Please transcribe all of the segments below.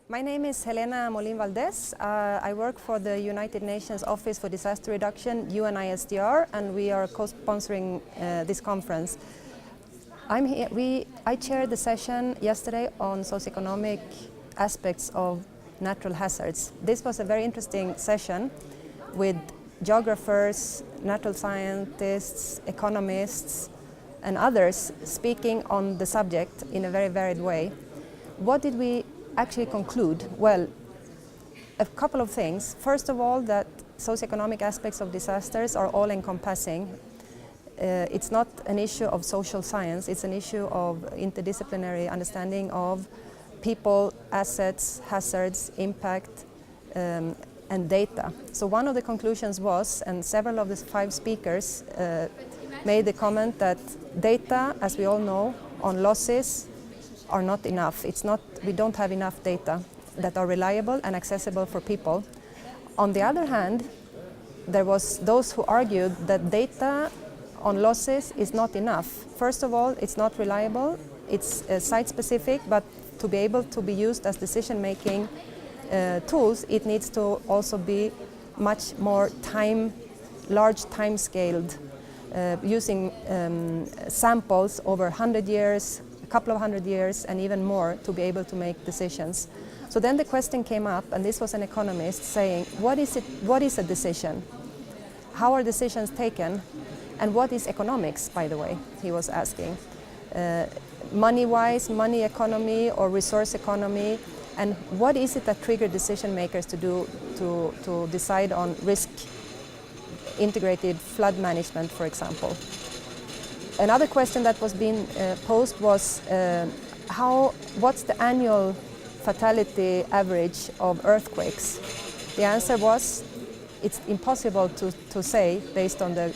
My name is Helena Molin Valdés. I work for the United Nations Office for Disaster Reduction, UNISDR, and we are co-sponsoring this conference. I chaired the session yesterday on socioeconomic aspects of natural hazards. This was a very interesting session with geographers, natural scientists, economists, and others speaking on the subject in a very varied way. What did we actually conclude? Well, a couple of things. First of all, that socioeconomic aspects of disasters are all-encompassing. It's not an issue of social science, it's an issue of interdisciplinary understanding of people, assets, hazards, impact, and data. So one of the conclusions was, and several of the 5 speakers made the comment that data, as we all know, on losses are not enough. We don't have enough data that are reliable and accessible for people. On the other hand, there was those who argued that data on losses is not enough. First of all, it's not reliable, it's site-specific, but to be able to be used as decision-making tools, it needs to also be much more large time-scaled, using samples over 100 years, a couple of 100 years, and even more to be able to make decisions. So then the question came up, and this was an economist saying, what is a decision? How are decisions taken? And what is economics, by the way, he was asking. Money-wise, money economy or resource economy, and what is it that triggered decision makers to decide on risk integrated flood management, for example. Another question that was being posed was what's the annual fatality average of earthquakes? The answer was it's impossible to say based on the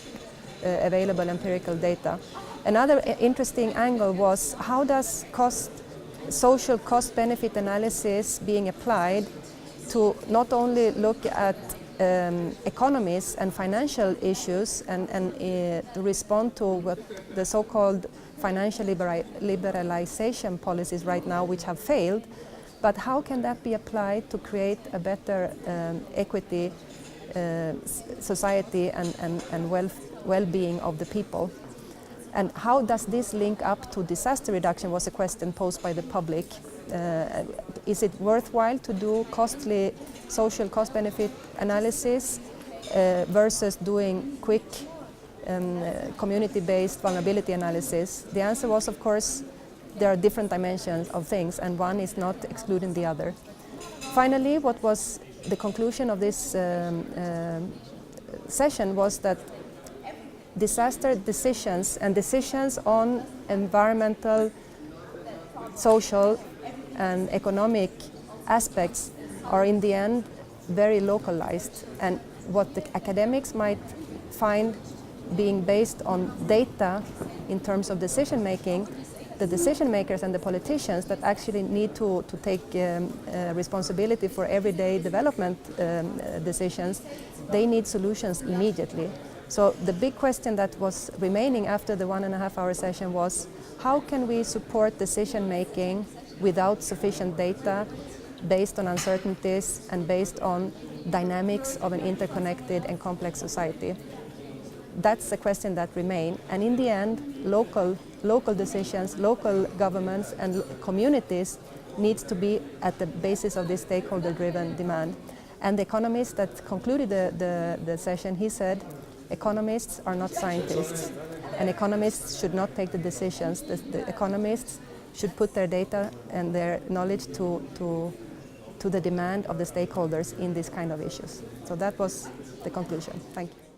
available empirical data. Another interesting angle was how does social cost-benefit analysis being applied to not only look at economies and financial issues and to respond to what the so-called financial liberalization policies right now, which have failed, but how can that be applied to create a better equity society and well-being of the people? And how does this link up to disaster reduction was a question posed by the public. Is it worthwhile to do costly social cost-benefit analysis versus doing quick community-based vulnerability analysis? The answer was, of course, there are different dimensions of things, and one is not excluding the other. Finally, what was the conclusion of this session was that disaster decisions and decisions on environmental, social, and economic aspects are in the end very localized, and what the academics might find being based on data in terms of decision making, the decision makers and the politicians that actually need to take responsibility for everyday development decisions, they need solutions immediately. So the big question that was remaining after the 1.5-hour session was, how can we support decision making without sufficient data, based on uncertainties and based on dynamics of an interconnected and complex society? That's the question that remains. And in the end, local decisions, local governments and communities needs to be at the basis of this stakeholder-driven demand. And the economist that concluded the session, he said, economists are not scientists, and economists should not take the decisions. The economists should put their data and their knowledge to the demand of the stakeholders in these kind of issues. So that was the conclusion. Thank you.